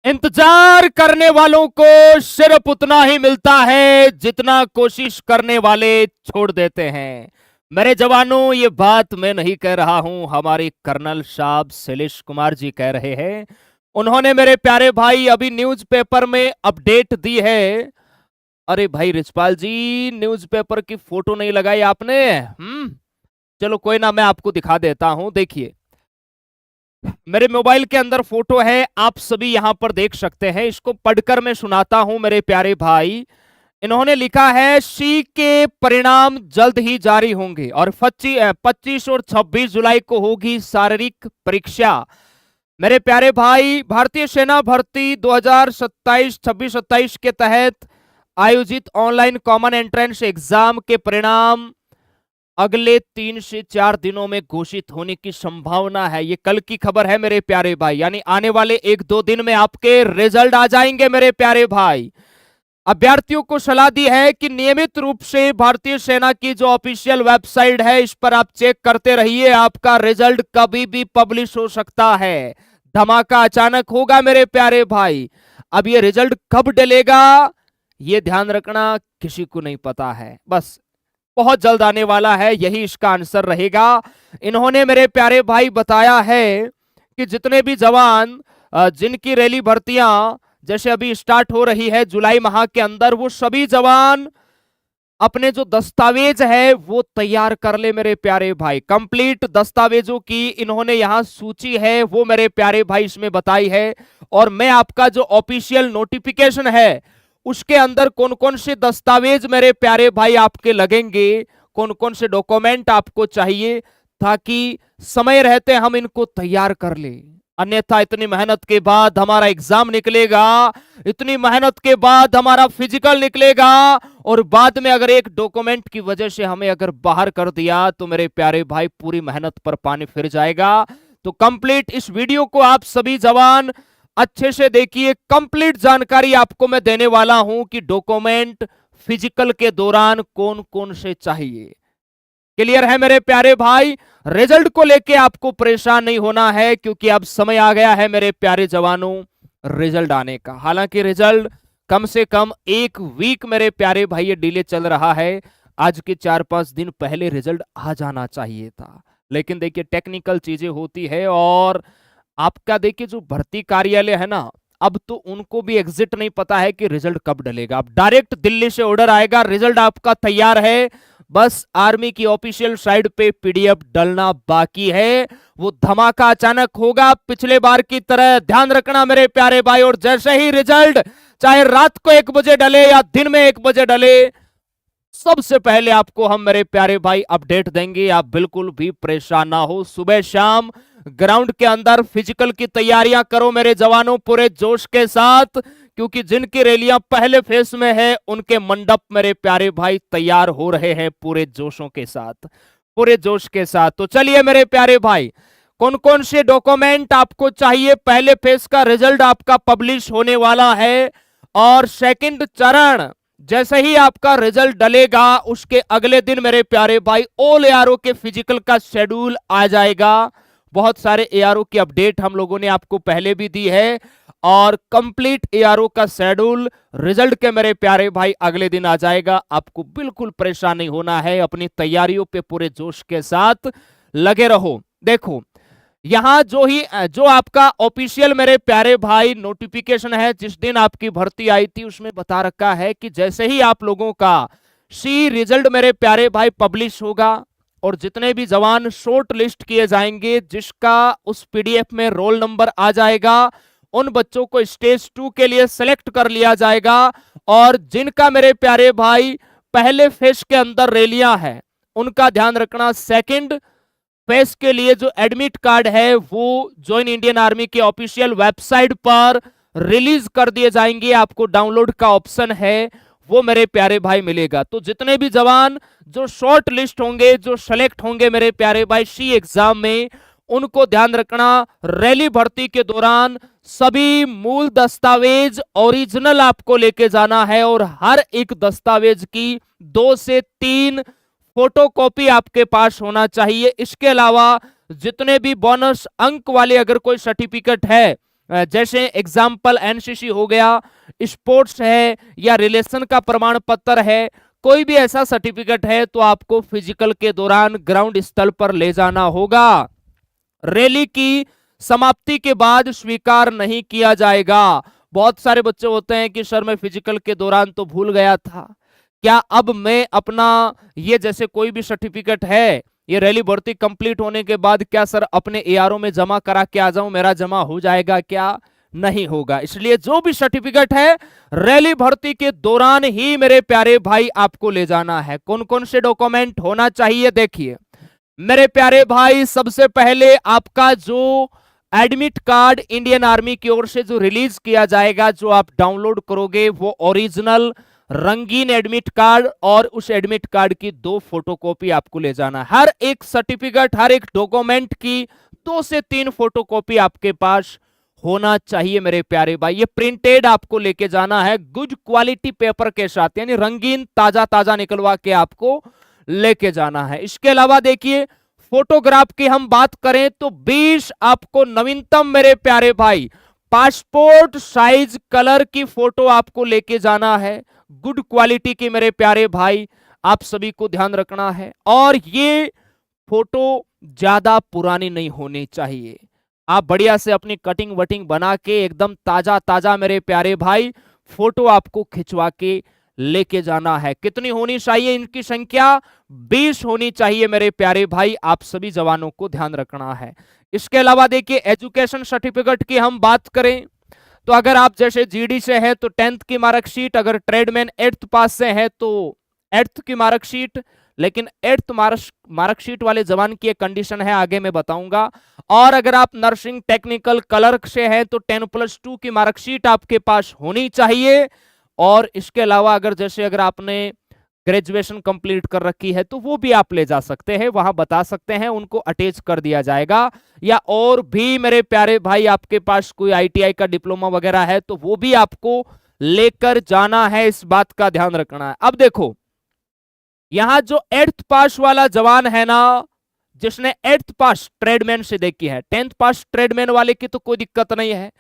इंतजार करने वालों को सिर्फ उतना ही मिलता है जितना कोशिश करने वाले छोड़ देते हैं। मेरे जवानों, ये बात मैं नहीं कह रहा हूं, हमारे कर्नल साहब शैलेश कुमार जी कह रहे हैं। उन्होंने मेरे प्यारे भाई अभी न्यूज़पेपर में अपडेट दी है। अरे भाई रिचपाल जी, न्यूज़पेपर की फोटो नहीं लगाई आपने? चलो कोई ना, मैं आपको दिखा देता हूं। देखिए, मेरे मोबाइल के अंदर फोटो है, आप सभी यहां पर देख सकते हैं। इसको पढ़कर मैं सुनाता हूं मेरे प्यारे भाई। इन्होंने लिखा है सी के परिणाम जल्द ही जारी होंगे और 25 और 26 जुलाई को होगी शारीरिक परीक्षा। मेरे प्यारे भाई, भारतीय सेना भर्ती 2027 26-27 के तहत आयोजित ऑनलाइन कॉमन एंट्रेंस एग्जाम के परिणाम अगले 3 से 4 दिनों में घोषित होने की संभावना है। ये कल की खबर है मेरे प्यारे भाई, यानी आने वाले 1-2 दिन में आपके रिजल्ट आ जाएंगे मेरे प्यारे भाई। अभ्यर्थियों को सलाह दी है कि नियमित रूप से भारतीय सेना की जो ऑफिशियल वेबसाइट है, इस पर आप चेक करते रहिए। आपका रिजल्ट कभी भी पब्लिश हो सकता है, धमाका अचानक होगा मेरे प्यारे भाई। अब ये रिजल्ट कब डलेगा, ये ध्यान रखना, किसी को नहीं पता है। बस बहुत जल्द आने वाला है, यही इसका आंसर रहेगा। इन्होंने मेरे प्यारे भाई बताया है कि जितने भी जवान जिनकी रैली भर्तियां जैसे अभी स्टार्ट हो रही है जुलाई माह के अंदर, वो सभी जवान अपने जो दस्तावेज है वो तैयार कर ले मेरे प्यारे भाई। कंप्लीट दस्तावेजों की इन्होंने यहां सूची है वो मेरे प्यारे भाई इसमें बताई है। और मैं आपका जो ऑफिशियल नोटिफिकेशन है उसके अंदर कौन कौन से दस्तावेज मेरे प्यारे भाई आपके लगेंगे, कौन कौन से डॉक्यूमेंट आपको चाहिए, ताकि समय रहते हम इनको तैयार कर ले। अन्यथा इतनी मेहनत के बाद हमारा एग्जाम निकलेगा, इतनी मेहनत के बाद हमारा फिजिकल निकलेगा, और बाद में अगर एक डॉक्यूमेंट की वजह से हमें अगर बाहर कर दिया तो मेरे प्यारे भाई पूरी मेहनत पर पानी फिर जाएगा। तो कंप्लीट इस वीडियो को आप सभी जवान अच्छे से देखिए। कंप्लीट जानकारी आपको मैं देने वाला हूं कि डॉक्यूमेंट फिजिकल के दौरान कौन कौन से चाहिए। क्लियर है मेरे प्यारे भाई? रिजल्ट को लेके आपको परेशान नहीं होना है, क्योंकि अब समय आ गया है मेरे प्यारे जवानों रिजल्ट आने का। हालांकि रिजल्ट कम से कम 1 वीक मेरे प्यारे भाई ये डिले चल रहा है। आज के 4-5 दिन पहले रिजल्ट आ जाना चाहिए था, लेकिन देखिए टेक्निकल चीजें होती है। और आपका देखिए जो भर्ती कार्यालय है ना, अब तो उनको भी एग्जिट नहीं पता है कि रिजल्ट कब डलेगा। अब डायरेक्ट दिल्ली से ऑर्डर आएगा, रिजल्ट आपका तैयार है, बस आर्मी की ऑफिशियल साइट पे पीडीएफ डलना बाकी है। वो धमाका अचानक होगा पिछले बार की तरह, ध्यान रखना मेरे प्यारे भाई। और जैसे ही रिजल्ट चाहे रात को 1 बजे डले या दिन में 1 बजे डले, सबसे पहले आपको हम मेरे प्यारे भाई अपडेट देंगे। आप बिल्कुल भी परेशान ना हो। सुबह शाम ग्राउंड के अंदर फिजिकल की तैयारियां करो मेरे जवानों पूरे जोश के साथ, क्योंकि जिनकी रैलियां पहले फेस में है उनके मंडप मेरे प्यारे भाई तैयार हो रहे हैं पूरे जोशों के साथ, पूरे जोश के साथ। तो चलिए मेरे प्यारे भाई, कौन कौन से डॉक्यूमेंट आपको चाहिए। पहले फेस का रिजल्ट आपका पब्लिश होने वाला है, और सेकंड चरण जैसे ही आपका रिजल्ट डलेगा उसके अगले दिन मेरे प्यारे भाई ऑल एआरओ के फिजिकल का शेड्यूल आ जाएगा। बहुत सारे एआरओ की अपडेट हम लोगों ने आपको पहले भी दी है, और कंप्लीट एआरओ का शेड्यूल रिजल्ट के मेरे प्यारे भाई अगले दिन आ जाएगा। आपको बिल्कुल परेशान नहीं होना है, अपनी तैयारियों पे पूरे जोश के साथ लगे रहो। देखो यहां जो आपका ऑफिशियल मेरे प्यारे भाई नोटिफिकेशन है, जिस दिन आपकी भर्ती आई थी उसमें बता रखा है कि जैसे ही आप लोगों का सी रिजल्ट मेरे प्यारे भाई पब्लिश होगा, और जितने भी जवान शॉर्ट लिस्ट किए जाएंगे जिसका उस पीडीएफ में रोल नंबर आ जाएगा, उन बच्चों को स्टेज 2 के लिए सेलेक्ट कर लिया जाएगा। और जिनका मेरे प्यारे भाई पहले फेज के अंदर रैलियां है, उनका ध्यान रखना, सेकंड फेज के लिए जो एडमिट कार्ड है वो ज्वाइन इंडियन आर्मी के ऑफिशियल वेबसाइट पर रिलीज कर दिए जाएंगे। आपको डाउनलोड का ऑप्शन है वो मेरे प्यारे भाई मिलेगा। तो जितने भी जवान जो शॉर्ट लिस्ट होंगे, जो सेलेक्ट होंगे मेरे प्यारे भाई सी एग्जाम में, उनको ध्यान रखना, रैली भर्ती के दौरान सभी मूल दस्तावेज ओरिजिनल आपको लेके जाना है, और हर एक दस्तावेज की 2 से 3 फोटोकॉपी आपके पास होना चाहिए। इसके अलावा जितने भी बोनस अंक वाले अगर कोई सर्टिफिकेट है जैसे एग्जाम्पल एनसीसी हो गया, स्पोर्ट्स है या रिलेशन का प्रमाण पत्र है, कोई भी ऐसा सर्टिफिकेट है तो आपको फिजिकल के दौरान ग्राउंड स्थल पर ले जाना होगा। रैली की समाप्ति के बाद स्वीकार नहीं किया जाएगा। बहुत सारे बच्चे होते हैं कि सर मैं फिजिकल के दौरान तो भूल गया था, क्या अब मैं अपना ये जैसे कोई भी सर्टिफिकेट है ये रैली भर्ती कंप्लीट होने के बाद क्या सर अपने एआरओ में जमा करा के आ जाऊं, मेरा जमा हो जाएगा क्या? नहीं होगा। इसलिए जो भी सर्टिफिकेट है रैली भर्ती के दौरान ही मेरे प्यारे भाई आपको ले जाना है। कौन कौन से डॉक्यूमेंट होना चाहिए देखिए मेरे प्यारे भाई, सबसे पहले आपका जो एडमिट कार्ड इंडियन आर्मी की ओर से जो रिलीज किया जाएगा, जो आप डाउनलोड करोगे वो ओरिजिनल रंगीन एडमिट कार्ड, और उस एडमिट कार्ड की 2 फोटोकॉपी आपको ले जाना है। हर एक सर्टिफिकेट हर एक डॉक्यूमेंट की 2 से 3 फोटोकॉपी आपके पास होना चाहिए मेरे प्यारे भाई। ये प्रिंटेड आपको लेके जाना है गुड क्वालिटी पेपर के साथ, यानी रंगीन ताजा ताजा निकलवा के आपको लेके जाना है। इसके अलावा देखिए फोटोग्राफ की हम बात करें तो 20 आपको नवीनतम मेरे प्यारे भाई पासपोर्ट साइज कलर की फोटो आपको लेके जाना है, गुड क्वालिटी की मेरे प्यारे भाई, आप सभी को ध्यान रखना है। और ये फोटो ज्यादा पुरानी नहीं होनी चाहिए, आप बढ़िया से अपनी कटिंग वटिंग बना के एकदम ताजा ताजा मेरे प्यारे भाई फोटो आपको खिंचवा के लेके जाना है। कितनी होनी चाहिए इनकी संख्या? 20 होनी चाहिए मेरे प्यारे भाई, आप सभी जवानों को ध्यान रखना है। इसके अलावा देखिए एजुकेशन सर्टिफिकेट की हम बात करें तो अगर आप जैसे जीडी से है तो 10th की मार्कशीट, अगर ट्रेडमैन 8th पास से है तो 8th की मार्कशीट, लेकिन 8th मार्कशीट वाले जवान की एक कंडीशन है आगे मैं बताऊंगा। और अगर आप नर्सिंग टेक्निकल क्लर्क से है तो 10+2 की मार्कशीट आपके पास होनी चाहिए। और इसके अलावा अगर आपने ग्रेजुएशन कंप्लीट कर रखी है तो वो भी आप ले जा सकते हैं, वहां बता सकते हैं, उनको अटैच कर दिया जाएगा। या और भी मेरे प्यारे भाई आपके पास कोई आईटीआई का डिप्लोमा वगैरह है तो वो भी आपको लेकर जाना है, इस बात का ध्यान रखना है। अब देखो यहां जो 8th पास वाला जवान है ना, जिसने 8th पास ट्रेडमैन से देखी है, 10th पास ट्रेडमैन वाले की तो कोई दिक्कत नहीं है,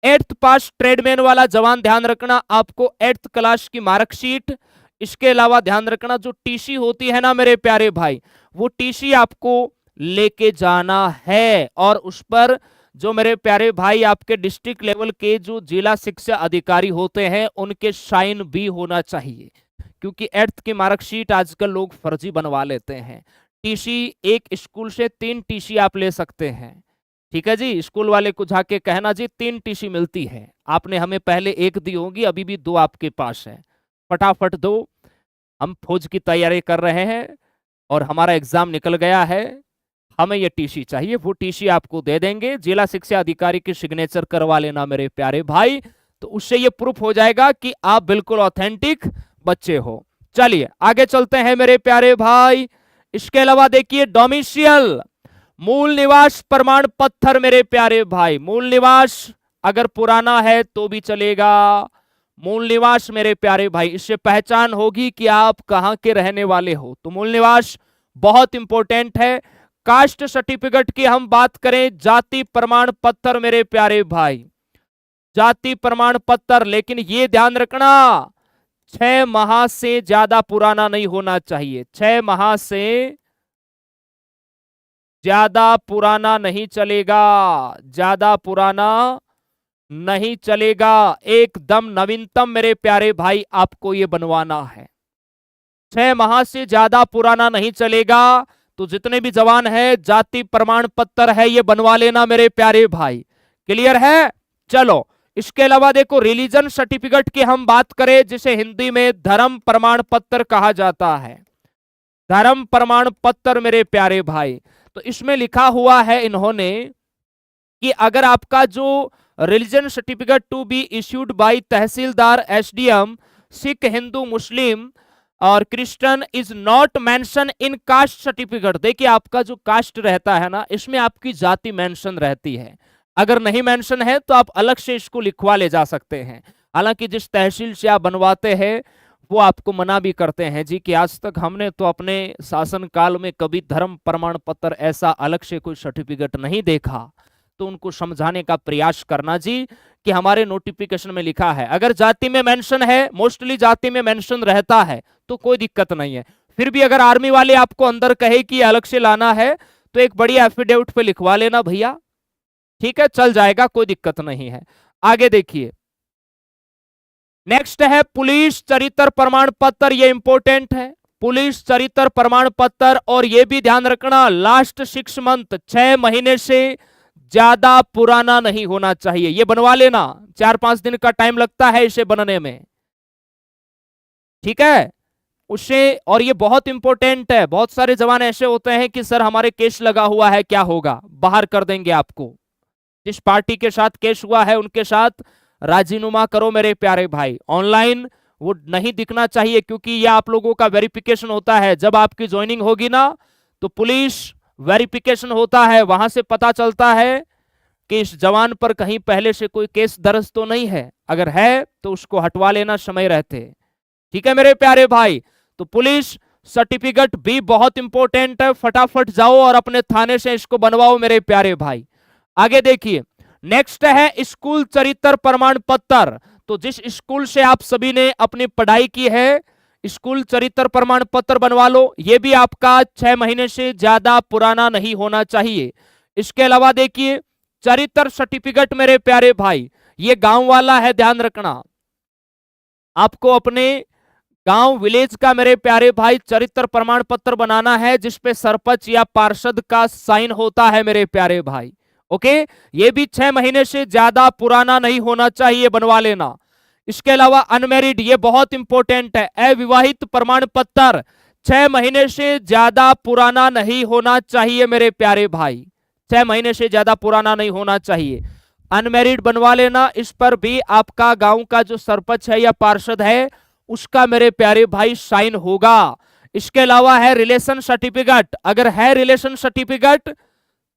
8th पास ट्रेडमैन वाला जवान ध्यान रखना आपको 8th क्लास की मार्कशीट, इसके अलावा ध्यान रखना जो टीसी होती है ना मेरे प्यारे भाई, वो टीसी आपको लेके जाना है। और उस पर जो मेरे प्यारे भाई आपके डिस्ट्रिक्ट लेवल के जो जिला शिक्षा अधिकारी होते हैं उनके साइन भी होना चाहिए, क्योंकि 8th की मार्कशीट आजकल लोग फर्जी बनवा लेते हैं। टीसी एक स्कूल से 3 टीसी आप ले सकते हैं, ठीक है जी। स्कूल वाले को जाके कहना जी 3 टीसी मिलती है, आपने हमें पहले 1 दी होगी, अभी भी 2 आपके पास है, फटाफट दो, हम फौज की तैयारी कर रहे हैं और हमारा एग्जाम निकल गया है, हमें ये टीसी चाहिए। वो टीसी आपको दे देंगे, जिला शिक्षा अधिकारी की सिग्नेचर करवा लेना मेरे प्यारे भाई, तो उससे ये प्रूफ हो जाएगा कि आप बिल्कुल ऑथेंटिक बच्चे हो। चलिए आगे चलते हैं मेरे प्यारे भाई। इसके अलावा देखिए डोमिशियल, मूल निवास प्रमाण पत्र मेरे प्यारे भाई, मूल निवास अगर पुराना है तो भी चलेगा। मूल निवास मेरे प्यारे भाई, इससे पहचान होगी कि आप कहां के रहने वाले हो, तो मूल निवास बहुत इंपॉर्टेंट है। कास्ट सर्टिफिकेट की हम बात करें, जाति प्रमाण पत्र मेरे प्यारे भाई, जाति प्रमाण पत्र, लेकिन ये ध्यान रखना 6 माह से ज्यादा पुराना नहीं होना चाहिए, 6 माह से ज्यादा पुराना नहीं चलेगा, ज्यादा पुराना नहीं चलेगा, एकदम नवीनतम मेरे प्यारे भाई आपको ये बनवाना है। 6 माह से ज्यादा पुराना नहीं चलेगा, तो जितने भी जवान है जाति प्रमाण पत्र है ये बनवा लेना मेरे प्यारे भाई, क्लियर है। चलो इसके अलावा देखो रिलीजन सर्टिफिकेट की हम बात करें, जिसे हिंदी में धर्म प्रमाण पत्र कहा जाता है, धर्म प्रमाण पत्र मेरे प्यारे भाई, तो इसमें लिखा हुआ है इन्होंने कि अगर आपका जो religion certificate to be issued by tehsildar SDM Sikh Hindu Muslim और Christian is not mention in caste certificate, देखिए आपका जो कास्ट रहता है ना इसमें आपकी जाति मेंशन रहती है, अगर नहीं मेंशन है तो आप अलग से इसको लिखवा ले जा सकते हैं। हालांकि जिस तहसील से आप बनवाते हैं वो आपको मना भी करते हैं जी कि आज तक हमने तो अपने शासन काल में कभी धर्म प्रमाण पत्र ऐसा अलग से कोई सर्टिफिकेट नहीं देखा, तो उनको समझाने का प्रयास करना जी कि हमारे नोटिफिकेशन में लिखा है। अगर जाति में मेंशन है, मोस्टली जाति में मेंशन रहता है तो कोई दिक्कत नहीं है। फिर भी अगर आर्मी वाले आपको अंदर कहे कि अलग से लाना है तो एक बढ़िया एफिडेविट पे लिखवा लेना भैया, ठीक है, चल जाएगा, कोई दिक्कत नहीं है। आगे देखिए, नेक्स्ट है पुलिस चरित्र प्रमाण पत्र। ये इंपॉर्टेंट है, पुलिस चरित्र प्रमाण पत्र। और ये भी ध्यान रखना, लास्ट 6 मंथ, 6 महीने से ज्यादा पुराना नहीं होना चाहिए। ये बनवा लेना, 4-5 दिन का टाइम लगता है इसे बनने में, ठीक है उसे। और ये बहुत इंपॉर्टेंट है, बहुत सारे जवान ऐसे होते हैं कि सर हमारे केस लगा हुआ है, क्या होगा, बाहर कर देंगे आपको। जिस पार्टी के साथ केस हुआ है उनके साथ राजीनामा करो मेरे प्यारे भाई। ऑनलाइन वो नहीं दिखना चाहिए, क्योंकि ये आप लोगों का वेरिफिकेशन होता है। जब आपकी ज्वाइनिंग होगी ना तो पुलिस वेरिफिकेशन होता है, वहां से पता चलता है कि इस जवान पर कहीं पहले से कोई केस दर्ज तो नहीं है, अगर है तो उसको हटवा लेना समय रहते, ठीक है मेरे प्यारे भाई। तो पुलिस सर्टिफिकेट भी बहुत इंपॉर्टेंट है, फटाफट जाओ और अपने थाने से इसको बनवाओ मेरे प्यारे भाई। आगे देखिए, नेक्स्ट है स्कूल चरित्र प्रमाण पत्र। तो जिस स्कूल से आप सभी ने अपनी पढ़ाई की है, स्कूल चरित्र प्रमाण पत्र बनवा लो। यह भी आपका 6 महीने से ज्यादा पुराना नहीं होना चाहिए। इसके अलावा देखिए, चरित्र सर्टिफिकेट मेरे प्यारे भाई, ये गांव वाला है, ध्यान रखना। आपको अपने गांव विलेज का मेरे प्यारे भाई चरित्र प्रमाण पत्र बनाना है, जिसपे सरपंच या पार्षद का साइन होता है मेरे प्यारे भाई। ओके, ये भी 6 महीने से ज्यादा पुराना नहीं होना चाहिए, बनवा लेना। इसके अलावा अनमैरिड, ये बहुत इंपॉर्टेंट है, अविवाहित प्रमाण पत्र 6 महीने से ज्यादा पुराना नहीं होना चाहिए मेरे प्यारे भाई, 6 महीने से ज्यादा पुराना नहीं होना चाहिए। अनमैरिड बनवा लेना, इस पर भी आपका गांव का जो सरपंच है या पार्षद है उसका मेरे प्यारे भाई साइन होगा। इसके अलावा है रिलेशन सर्टिफिकेट, अगर है रिलेशन सर्टिफिकेट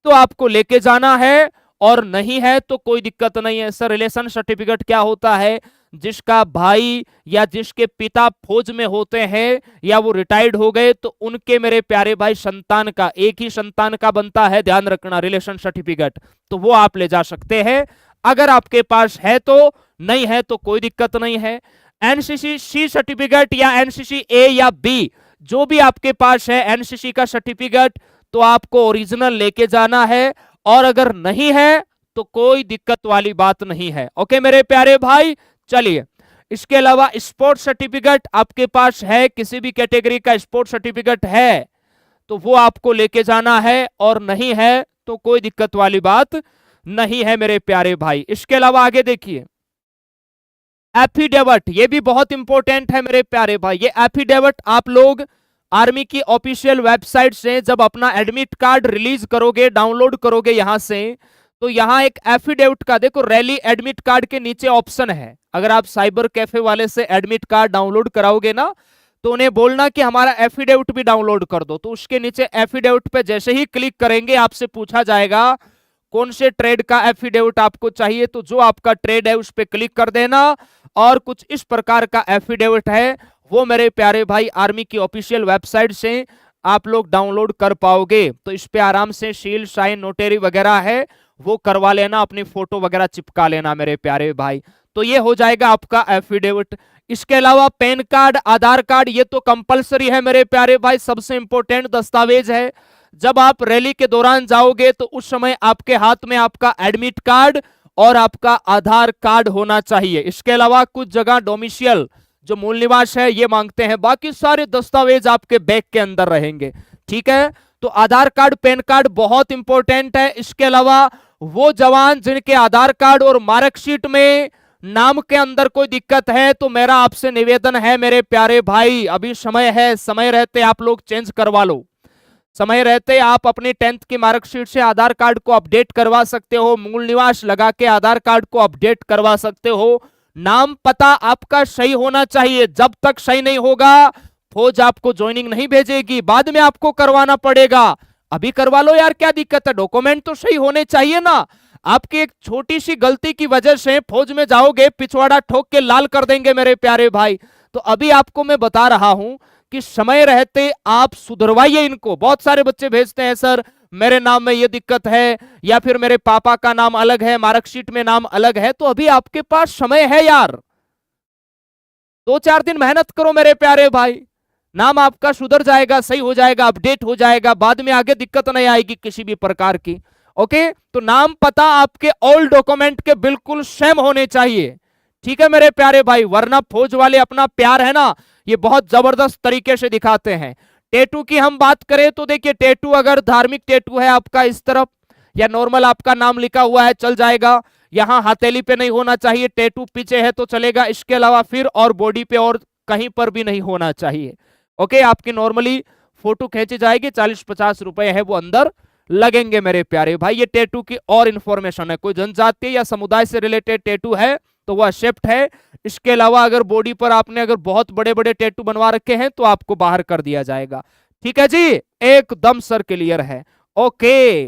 तो आपको लेके जाना है, और नहीं है तो कोई दिक्कत नहीं है। सर रिलेशन सर्टिफिकेट क्या होता है, जिसका भाई या जिसके पिता फौज में होते हैं या वो रिटायर्ड हो गए तो उनके मेरे प्यारे भाई संतान का, एक ही संतान का बनता है, ध्यान रखना, रिलेशन सर्टिफिकेट। तो वो आप ले जा सकते हैं अगर आपके पास है तो, नहीं है तो कोई दिक्कत नहीं है। एनसीसी सी सर्टिफिकेट या एनसीसी ए या बी, जो भी आपके पास है एनसीसी का सर्टिफिकेट, तो आपको ओरिजिनल लेके जाना है, और अगर नहीं है तो कोई दिक्कत वाली बात नहीं है। ओके मेरे प्यारे भाई, चलिए। इसके अलावा स्पोर्ट सर्टिफिकेट आपके पास है, किसी भी कैटेगरी का स्पोर्ट सर्टिफिकेट है तो वो आपको लेके जाना है, और नहीं है तो कोई दिक्कत वाली बात नहीं है मेरे प्यारे भाई। इसके अलावा आगे देखिए, एफिडेविट, ये भी बहुत इंपॉर्टेंट है मेरे प्यारे भाई। ये एफिडेविट आप लोग आर्मी की ऑफिशियल वेबसाइट से जब अपना एडमिट कार्ड रिलीज करोगे, डाउनलोड करोगे यहां से, तो यहां एक एफिडेविट का देखो, रैली एडमिट कार्ड के नीचे ऑप्शन है। अगर आप साइबर कैफे वाले से एडमिट कार्ड डाउनलोड कराओगे ना तो उन्हें बोलना कि हमारा एफिडेविट भी डाउनलोड कर दो, तो उसके नीचे एफिडेविट पे जैसे ही क्लिक करेंगे आपसे पूछा जाएगा कौन से ट्रेड का एफिडेविट आपको चाहिए, तो जो आपका ट्रेड है उस पर क्लिक कर देना, और कुछ इस प्रकार का एफिडेविट है वो मेरे प्यारे भाई आर्मी की ऑफिशियल वेबसाइट से आप लोग डाउनलोड कर पाओगे। तो इस पे आराम से सील, साइन, नोटेरी वगैरह है वो करवा लेना, अपनी फोटो वगैरह चिपका लेना मेरे प्यारे भाई। तो ये हो जाएगा आपका एफिडेविट। इसके अलावा पैन कार्ड, आधार कार्ड, ये तो कंपलसरी है मेरे प्यारे भाई, सबसे इंपॉर्टेंट दस्तावेज है। जब आप रैली के दौरान जाओगे तो उस समय आपके हाथ में आपका एडमिट कार्ड और आपका आधार कार्ड होना चाहिए। इसके अलावा कुछ जगह डोमिशियल, जो मूल निवास है, ये मांगते हैं, बाकी सारे दस्तावेज आपके बैग के अंदर रहेंगे, ठीक है। तो आधार कार्ड, पैन कार्ड बहुत इंपॉर्टेंट है। इसके अलावा वो जवान जिनके आधार कार्ड और मार्कशीट में नाम के अंदर कोई दिक्कत है, तो मेरा आपसे निवेदन है मेरे प्यारे भाई, अभी समय है, समय रहते आप लोग चेंज करवा लो। समय रहते आप अपनी 10th की मार्कशीट से आधार कार्ड को अपडेट करवा सकते हो, मूल निवास लगा के आधार कार्ड को अपडेट करवा सकते हो। नाम पता आपका सही होना चाहिए, जब तक सही नहीं होगा फौज आपको ज्वाइनिंग नहीं भेजेगी, बाद में आपको करवाना पड़ेगा। अभी करवा लो यार, क्या दिक्कत है, डॉक्यूमेंट तो सही होने चाहिए ना। आपकी एक छोटी सी गलती की वजह से फौज में जाओगे, पिछवाड़ा ठोक के लाल कर देंगे मेरे प्यारे भाई। तो अभी आपको मैं बता रहा हूं कि समय रहते आप सुधरवाइए इनको। बहुत सारे बच्चे भेजते हैं सर मेरे नाम में ये दिक्कत है, या फिर मेरे पापा का नाम अलग है, मार्कशीट में नाम अलग है, तो अभी आपके पास समय है यार। 2-4 दिन मेहनत करो मेरे प्यारे भाई, नाम आपका सुधर जाएगा, सही हो जाएगा, अपडेट हो जाएगा, बाद में आगे दिक्कत नहीं आएगी किसी भी प्रकार की। ओके, तो नाम पता आपके ओल्ड डॉक्यूमेंट के बिल्कुल सेम होने चाहिए, ठीक है मेरे प्यारे भाई, वरना फौज वाले अपना प्यार है ना ये बहुत जबरदस्त तरीके से दिखाते हैं। टैटू की हम बात करें तो देखिए, टैटू अगर धार्मिक टैटू है आपका इस तरफ, या नॉर्मल आपका नाम लिखा हुआ है चल जाएगा, यहां हथेली पे नहीं होना चाहिए, टैटू पीछे है तो चलेगा, इसके अलावा फिर और बॉडी पे और कहीं पर भी नहीं होना चाहिए। ओके, आपकी नॉर्मली फोटो खींची जाएगी, 40-50 रुपए है वो अंदर लगेंगे मेरे प्यारे भाई। ये टैटू की और इंफॉर्मेशन है, कोई जनजाति या समुदाय से रिलेटेड टैटू है तो वह एक्सेप्ट है, इसके अलावा अगर बॉडी पर आपने अगर बहुत बड़े बड़े टैटू बनवा रखे हैं तो आपको बाहर कर दिया जाएगा। ठीक है जी, एकदम सर क्लियर है। ओके,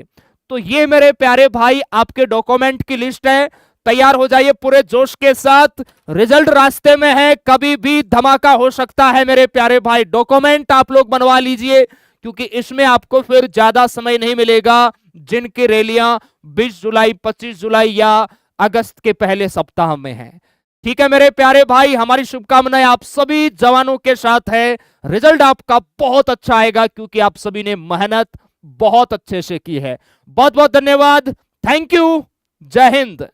तो ये मेरे प्यारे भाई आपके डॉक्यूमेंट की लिस्ट है, तैयार हो जाइए पूरे जोश के साथ, रिजल्ट रास्ते में है, कभी भी धमाका हो सकता है मेरे प्यारे भाई। डॉक्यूमेंट आप लोग बनवा लीजिए, क्योंकि इसमें आपको फिर ज्यादा समय नहीं मिलेगा, जिनकी रैलियां 20 जुलाई 25 जुलाई या अगस्त के पहले सप्ताह में है। ठीक है मेरे प्यारे भाई, हमारी शुभकामनाएं आप सभी जवानों के साथ है, रिजल्ट आपका बहुत अच्छा आएगा, क्योंकि आप सभी ने मेहनत बहुत अच्छे से की है। बहुत बहुत धन्यवाद, थैंक यू, जय हिंद।